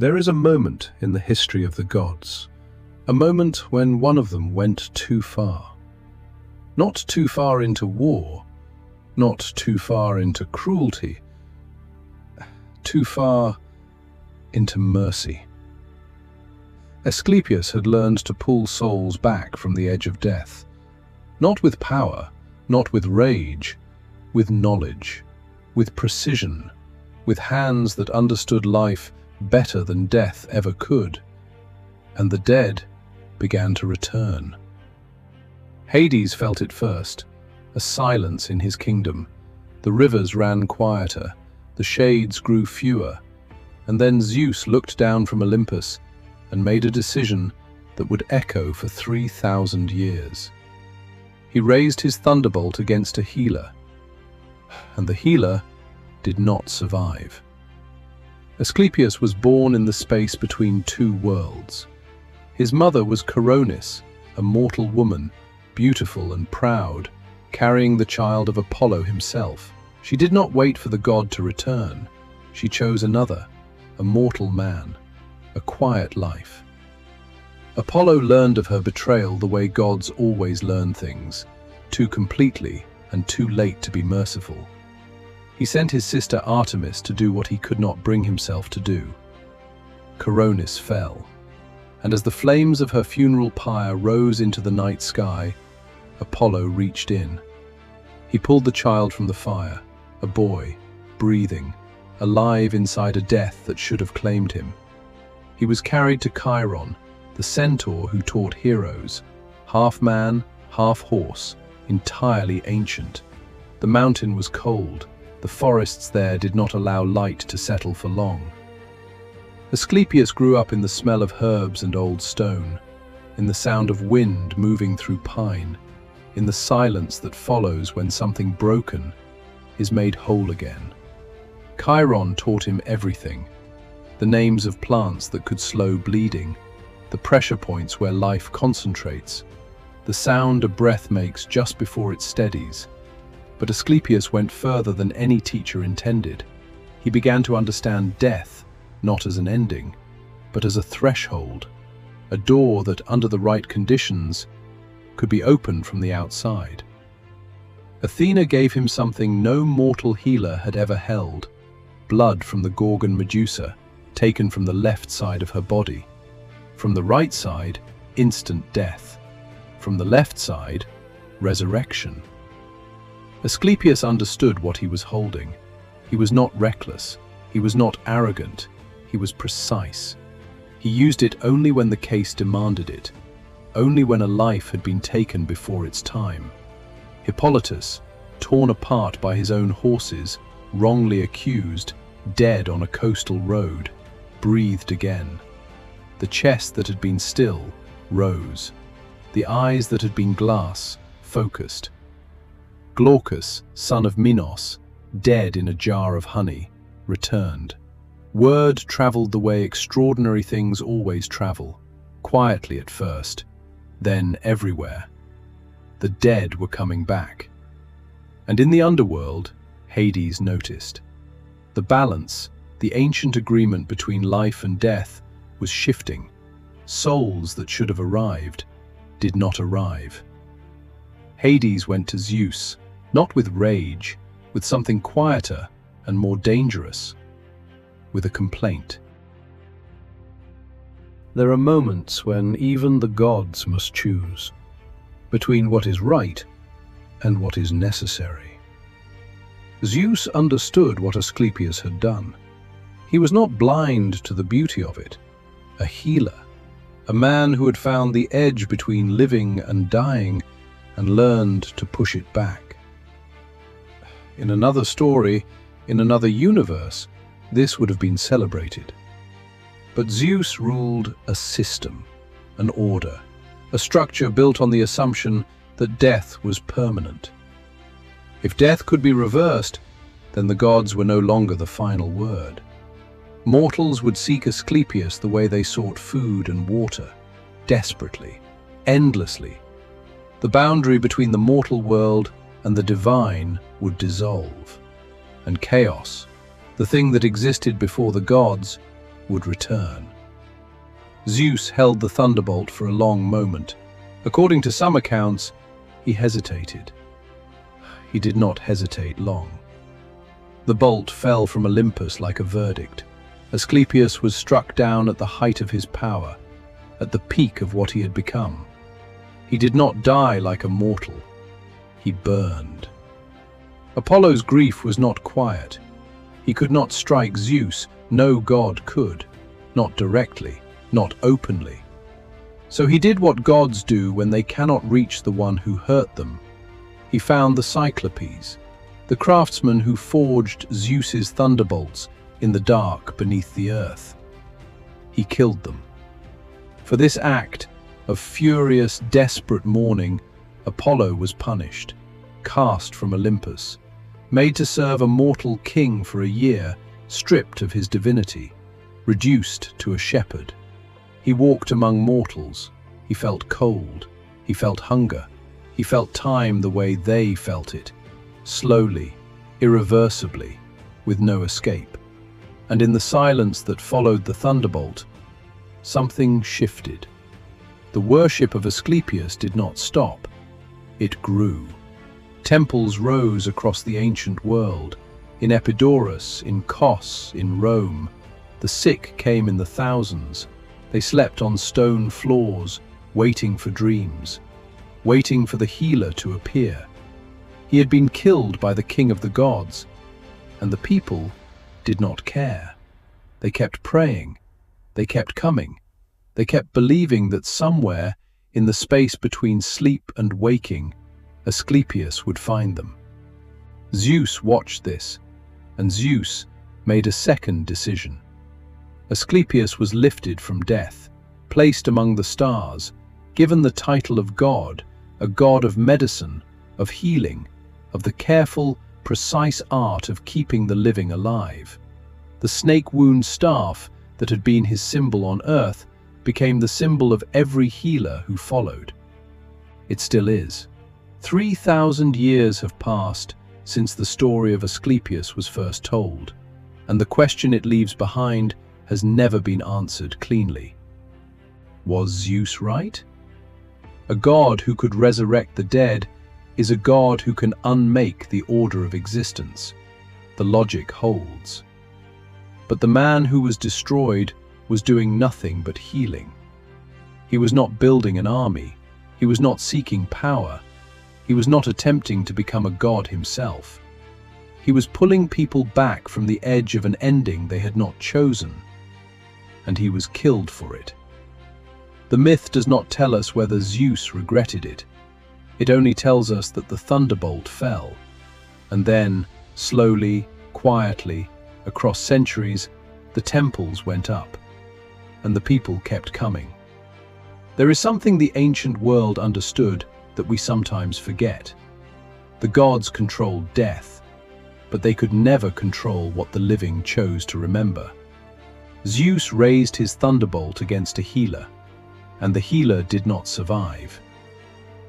There is a moment in the history of the gods, a moment when one of them went too far. Not too far into war, not too far into cruelty, too far into mercy. Asclepius had learned to pull souls back from the edge of death, not with power, not with rage, with knowledge, with precision, with hands that understood life better than death ever could. And the dead began to return. Hades felt it first, a silence in his kingdom. The rivers ran quieter, the shades grew fewer, and then Zeus looked down from Olympus and made a decision that would echo for 3,000 years. He raised his thunderbolt against a healer, and the healer did not survive. Asclepius was born in the space between two worlds. His mother was Coronis, a mortal woman, beautiful and proud, carrying the child of Apollo himself. She did not wait for the god to return. She chose another, a mortal man, a quiet life. Apollo learned of her betrayal the way gods always learn things, too completely and too late to be merciful. He sent his sister Artemis to do what he could not bring himself to do. Coronis fell, and as the flames of her funeral pyre rose into the night sky, Apollo reached in. He pulled the child from the fire, a boy, breathing, alive inside a death that should have claimed him. He was carried to Chiron, the centaur who taught heroes, half man, half horse, entirely ancient. The mountain was cold. The forests there did not allow light to settle for long. Asclepius grew up in the smell of herbs and old stone, in the sound of wind moving through pine, in the silence that follows when something broken is made whole again. Chiron taught him everything: the names of plants that could slow bleeding, the pressure points where life concentrates, the sound a breath makes just before it steadies. But Asclepius went further than any teacher intended. He began to understand death, not as an ending, but as a threshold, a door that, under the right conditions, could be opened from the outside. Athena gave him something no mortal healer had ever held: blood from the Gorgon Medusa, taken from the left side of her body. From the right side, instant death. From the left side, resurrection. Asclepius understood what he was holding. He was not reckless. He was not arrogant. He was precise. He used it only when the case demanded it, only when a life had been taken before its time. Hippolytus, torn apart by his own horses, wrongly accused, dead on a coastal road, breathed again. The chest that had been still rose. The eyes that had been glass focused. Glaucus, son of Minos, dead in a jar of honey, returned. Word traveled the way extraordinary things always travel, quietly at first, then everywhere. The dead were coming back. And in the underworld, Hades noticed. The balance, the ancient agreement between life and death, was shifting. Souls that should have arrived did not arrive. Hades went to Zeus, not with rage, with something quieter and more dangerous, with a complaint. There are moments when even the gods must choose between what is right and what is necessary. Zeus understood what Asclepius had done. He was not blind to the beauty of it. A healer, a man who had found the edge between living and dying and learned to push it back. In another story, in another universe, this would have been celebrated. But Zeus ruled a system, an order, a structure built on the assumption that death was permanent. If death could be reversed, then the gods were no longer the final word. Mortals would seek Asclepius the way they sought food and water, desperately, endlessly. The boundary between the mortal world and the divine would dissolve, and chaos, the thing that existed before the gods, would return. Zeus held the thunderbolt for a long moment. According to some accounts, he hesitated. He did not hesitate long. The bolt fell from Olympus like a verdict. Asclepius was struck down at the height of his power, at the peak of what he had become. He did not die like a mortal. He burned. Apollo's grief was not quiet. He could not strike Zeus. No god could. Not directly, not openly. So he did what gods do when they cannot reach the one who hurt them. He found the Asclepius, the craftsman who forged Zeus's thunderbolts in the dark beneath the earth. He killed them. For this act of furious, desperate mourning, Apollo was punished, cast from Olympus, made to serve a mortal king for a year, stripped of his divinity, reduced to a shepherd. He walked among mortals. He felt cold. He felt hunger. He felt time the way they felt it, slowly, irreversibly, with no escape. And in the silence that followed the thunderbolt, something shifted. The worship of Asclepius did not stop. It grew. Temples rose across the ancient world. In Epidaurus, in Kos, in Rome, the sick came in the thousands. They slept on stone floors, waiting for dreams, waiting for the healer to appear. He had been killed by the king of the gods, and the people did not care. They kept praying. They kept coming. They kept believing that somewhere, in the space between sleep and waking, Asclepius would find them. Zeus watched this, and Zeus made a second decision. Asclepius was lifted from death, placed among the stars, given the title of god, a god of medicine, of healing, of the careful, precise art of keeping the living alive. The snake wound staff that had been his symbol on earth became the symbol of every healer who followed. It still is. 3,000 years have passed since the story of Asclepius was first told, and the question it leaves behind has never been answered cleanly. Was Zeus right? A god who could resurrect the dead is a god who can unmake the order of existence. The logic holds. But the man who was destroyed was doing nothing but healing. He was not building an army. He was not seeking power. He was not attempting to become a god himself. He was pulling people back from the edge of an ending they had not chosen, and he was killed for it. The myth does not tell us whether Zeus regretted it. It only tells us that the thunderbolt fell, and then, slowly, quietly, across centuries, the temples went up, and the people kept coming. There is something the ancient world understood that we sometimes forget. The gods controlled death, but they could never control what the living chose to remember. Zeus raised his thunderbolt against a healer, and the healer did not survive.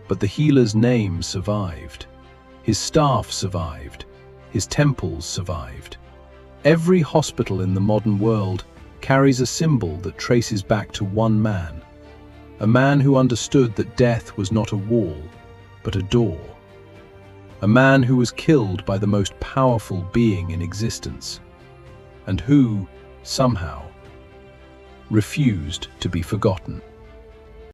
But the healer's name survived. His staff survived. His temples survived. Every hospital in the modern world carries a symbol that traces back to one man, a man who understood that death was not a wall, but a door. A man who was killed by the most powerful being in existence, and who, somehow, refused to be forgotten.